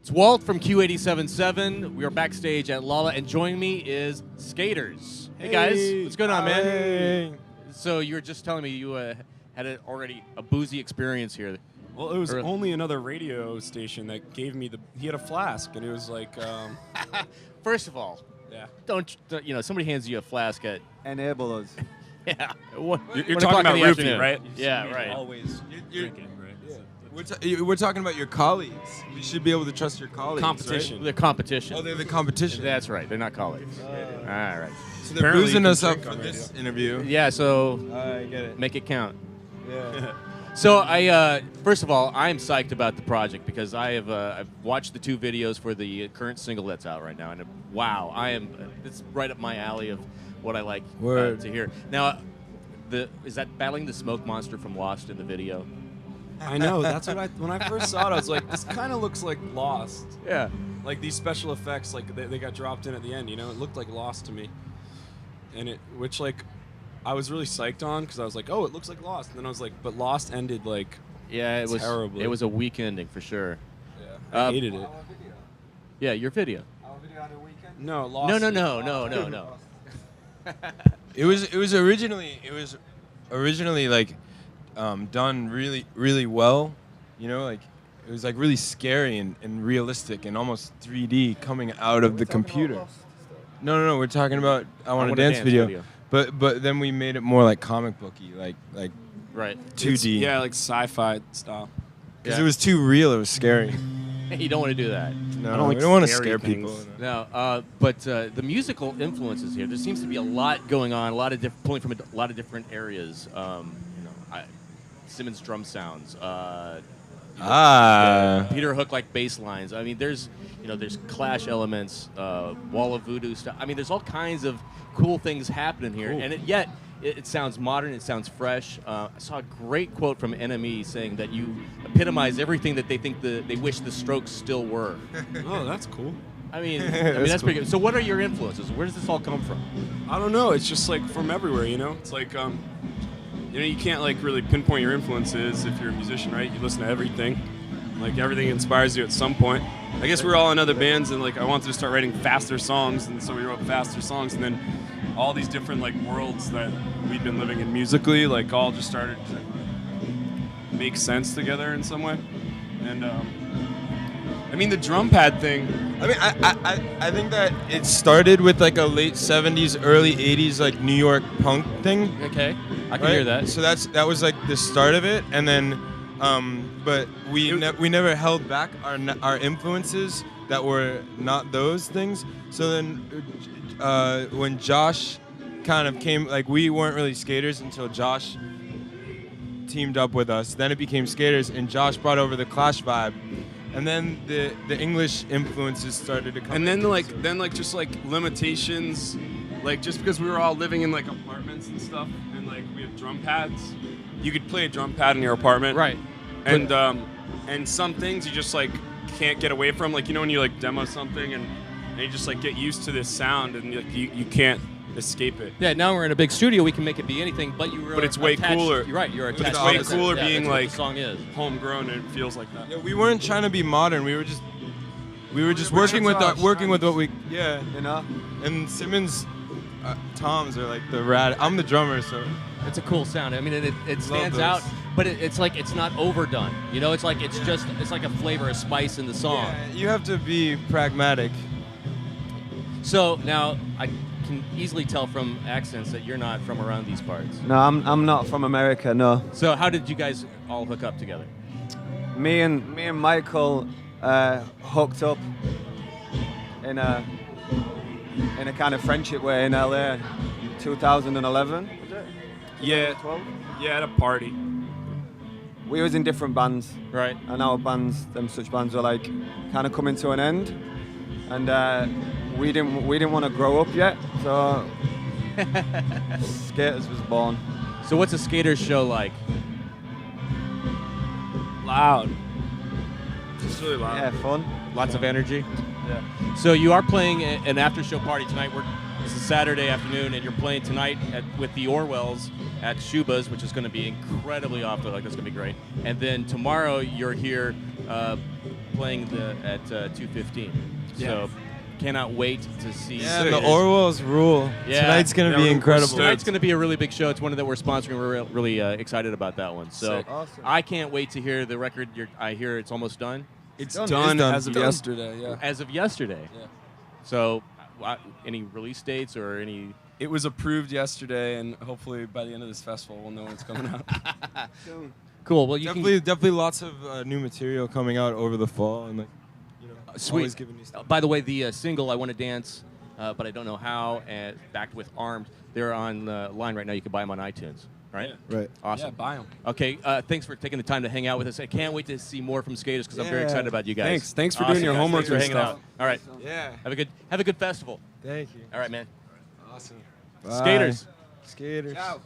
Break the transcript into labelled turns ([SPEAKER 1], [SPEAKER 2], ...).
[SPEAKER 1] It's wALT from Q87.7. We are backstage at Lolla, and joining me is Skaters. Hey guys, what's going on, man?
[SPEAKER 2] Hey.
[SPEAKER 1] So you were just telling me you had already a boozy experience here.
[SPEAKER 2] Well, it was only another radio station that gave me he had a flask, and it was like,
[SPEAKER 1] First of all,
[SPEAKER 2] yeah.
[SPEAKER 1] don't somebody hands you a flask at
[SPEAKER 3] Enable us.
[SPEAKER 1] yeah.
[SPEAKER 2] You're talking about roofie, right?
[SPEAKER 1] Yeah, right.
[SPEAKER 2] Always drinking, right?
[SPEAKER 4] We're talking about your colleagues. You should be able to trust your colleagues.
[SPEAKER 2] Competition.
[SPEAKER 4] Right?
[SPEAKER 1] The competition.
[SPEAKER 4] Oh, they're the competition.
[SPEAKER 1] That's right. They're not colleagues. All right.
[SPEAKER 4] So they're
[SPEAKER 2] Apparently
[SPEAKER 4] boozing
[SPEAKER 2] you
[SPEAKER 4] us
[SPEAKER 2] can
[SPEAKER 4] up
[SPEAKER 2] drink
[SPEAKER 4] for
[SPEAKER 2] on
[SPEAKER 4] this
[SPEAKER 2] radio.
[SPEAKER 4] interview.
[SPEAKER 1] Yeah. So
[SPEAKER 4] I get it.
[SPEAKER 1] make it count.
[SPEAKER 4] Yeah.
[SPEAKER 1] So I first of all, I am psyched about the project because I've watched the 2 videos for the current single that's out right now, and wow, it's right up my alley of what I like
[SPEAKER 4] Word.
[SPEAKER 1] to hear. Now, is that battling the smoke monster from Lost in the video?
[SPEAKER 2] I know. That's what when I first saw it, I was like, this kind of looks like Lost.
[SPEAKER 1] Yeah.
[SPEAKER 2] Like these special effects, like they got dropped in at the end. You know, it looked like Lost to me, and which I was really psyched on because I was like, oh, it looks like Lost. And then I was like, but Lost ended like
[SPEAKER 1] Yeah, it was
[SPEAKER 2] terribly.
[SPEAKER 1] It was a weak ending for sure.
[SPEAKER 2] I hated it.
[SPEAKER 1] Yeah, your video.
[SPEAKER 3] Our video had a weekend.
[SPEAKER 2] No, Lost.
[SPEAKER 1] No.
[SPEAKER 4] It was originally like done really well. You know, like it was like really scary and realistic and almost 3D coming out of the computer. No. We're talking about I Want to Dance video. But then we made it more like comic booky, like
[SPEAKER 1] Right.
[SPEAKER 4] 2D.
[SPEAKER 2] Yeah, like sci-fi style.
[SPEAKER 4] Because it was too real. It was scary.
[SPEAKER 1] You don't want to do that.
[SPEAKER 4] No,
[SPEAKER 2] I don't like
[SPEAKER 4] we don't want to
[SPEAKER 2] scary
[SPEAKER 4] scare
[SPEAKER 2] things.
[SPEAKER 4] people.
[SPEAKER 1] No, but the musical influences here. There seems to be a lot going on. A lot of pulling from a lot of different areas. Simmons drum sounds. Peter Hook like bass lines. I mean, there's Clash elements, Wall of Voodoo stuff. I mean, there's all kinds of cool things happening here,
[SPEAKER 2] Cool.
[SPEAKER 1] and it sounds modern. It sounds fresh. I saw a great quote from NME saying that you epitomize everything that they think they wish the Strokes still were.
[SPEAKER 2] Oh, that's cool.
[SPEAKER 1] I mean, that's pretty good. So, what are your influences? Where does this all come from?
[SPEAKER 2] I don't know. It's just like from everywhere, you know. It's like you can't like really pinpoint your influences if you're a musician, right? You listen to everything. Like everything inspires you at some point. I guess we're all in other bands, and like I wanted to start writing faster songs, and so we wrote faster songs, and then all these different like worlds that we've been living in musically, like all just started to make sense together in some way. And I mean the drum pad thing.
[SPEAKER 4] I mean, I think that it started with like a late 70s, early 80s like New York punk thing.
[SPEAKER 1] Okay, I can
[SPEAKER 4] right?
[SPEAKER 1] hear that.
[SPEAKER 4] So that was like the start of it, and then, but we never held back our influences that were not those things. So then, when Josh kind of came, like we weren't really skaters until Josh teamed up with us. Then it became skaters, and Josh brought over the Clash vibe. And then the English influences started to come.
[SPEAKER 2] And then just like limitations, like just because we were all living in like apartments and stuff, and like we have drum pads, you could play a drum pad in your apartment,
[SPEAKER 1] Right.
[SPEAKER 2] And some things you just like can't get away from, like when you like demo something and you just like get used to this sound and like you can't escape it.
[SPEAKER 1] Yeah, now we're in a big studio. We can make it be anything, but
[SPEAKER 2] it's way cooler.
[SPEAKER 1] You're right. You're attached.
[SPEAKER 2] It's
[SPEAKER 1] to
[SPEAKER 2] way
[SPEAKER 1] it.
[SPEAKER 2] cooler
[SPEAKER 1] Yeah,
[SPEAKER 2] being
[SPEAKER 1] that's what
[SPEAKER 2] like
[SPEAKER 1] the song is.
[SPEAKER 2] homegrown, and it feels like that.
[SPEAKER 4] Yeah, we weren't trying to be modern. We were just working with what we
[SPEAKER 3] You know?
[SPEAKER 4] And Simmons toms are like the rad. I'm the drummer, so
[SPEAKER 1] It's a cool sound. I mean, it stands
[SPEAKER 4] those.
[SPEAKER 1] out, but it's like it's not overdone. You know, it's like it's like a flavor, a spice in the song.
[SPEAKER 4] yeah, you have to be pragmatic.
[SPEAKER 1] So now I can easily tell from accents that you're not from around these parts.
[SPEAKER 3] No, I'm not from America. No.
[SPEAKER 1] So how did you guys all hook up together?
[SPEAKER 3] Me and Michael hooked up in a kind of friendship way in LA, 2011. Was it?
[SPEAKER 2] Yeah,
[SPEAKER 3] 12?
[SPEAKER 2] yeah, at a party.
[SPEAKER 3] We was in different bands,
[SPEAKER 1] Right.
[SPEAKER 3] and our bands, such bands, were like kind of coming to an end, and we didn't want to grow up yet, so Skaters was born.
[SPEAKER 1] So what's a skater's show like?
[SPEAKER 2] Loud. It's really loud.
[SPEAKER 3] Yeah, fun.
[SPEAKER 1] Lots of energy.
[SPEAKER 3] Yeah.
[SPEAKER 1] So you are playing an after-show party tonight. This is Saturday afternoon, and you're playing tonight with the Orwells at Shuba's, which is going to be incredibly off the hook. That's going to be great. And then tomorrow you're here playing at 2:15.
[SPEAKER 2] Yeah.
[SPEAKER 1] So cannot wait to see.
[SPEAKER 4] Yeah, and the Orwells rule.
[SPEAKER 1] Yeah.
[SPEAKER 4] Tonight's gonna
[SPEAKER 2] Yeah,
[SPEAKER 4] be
[SPEAKER 2] we're
[SPEAKER 4] incredible.
[SPEAKER 2] stoked.
[SPEAKER 1] Tonight's going to be a really big show. It's one that we're sponsoring. We're really excited about that one. So
[SPEAKER 2] Sick.
[SPEAKER 3] Awesome.
[SPEAKER 1] I can't wait to hear the record. I hear it's almost done
[SPEAKER 2] It's
[SPEAKER 3] done.
[SPEAKER 2] done,
[SPEAKER 4] It's done.
[SPEAKER 2] as of
[SPEAKER 3] Done.
[SPEAKER 2] yesterday. Yeah.
[SPEAKER 1] as of yesterday.
[SPEAKER 2] Yeah.
[SPEAKER 1] So any release dates or any?
[SPEAKER 2] It was approved yesterday, and hopefully by the end of this festival, we'll know when it's coming out.
[SPEAKER 1] Cool. Well, you
[SPEAKER 4] Definitely lots of new material coming out over the fall, and
[SPEAKER 1] Sweet.
[SPEAKER 4] always giving new stuff.
[SPEAKER 1] By the way, the single "I Want to Dance," but I don't know how, and backed with "Armed." They're on the line right now. You can buy them on iTunes. Right.
[SPEAKER 2] Yeah.
[SPEAKER 4] Right.
[SPEAKER 1] Awesome.
[SPEAKER 2] Yeah, buy them.
[SPEAKER 1] Okay. Thanks for taking the time to hang out with us. I can't wait to see more from Skaters because I'm very
[SPEAKER 4] Yeah.
[SPEAKER 1] excited about you guys.
[SPEAKER 2] Thanks. Thanks for doing your
[SPEAKER 1] guys.
[SPEAKER 2] homework
[SPEAKER 1] Thanks for
[SPEAKER 2] and
[SPEAKER 1] hanging
[SPEAKER 2] stuff.
[SPEAKER 1] out. All right.
[SPEAKER 4] Yeah.
[SPEAKER 1] Have a good festival.
[SPEAKER 4] Thank you.
[SPEAKER 1] All right, man.
[SPEAKER 4] Awesome.
[SPEAKER 1] Skaters.
[SPEAKER 4] Skaters.
[SPEAKER 3] Ciao.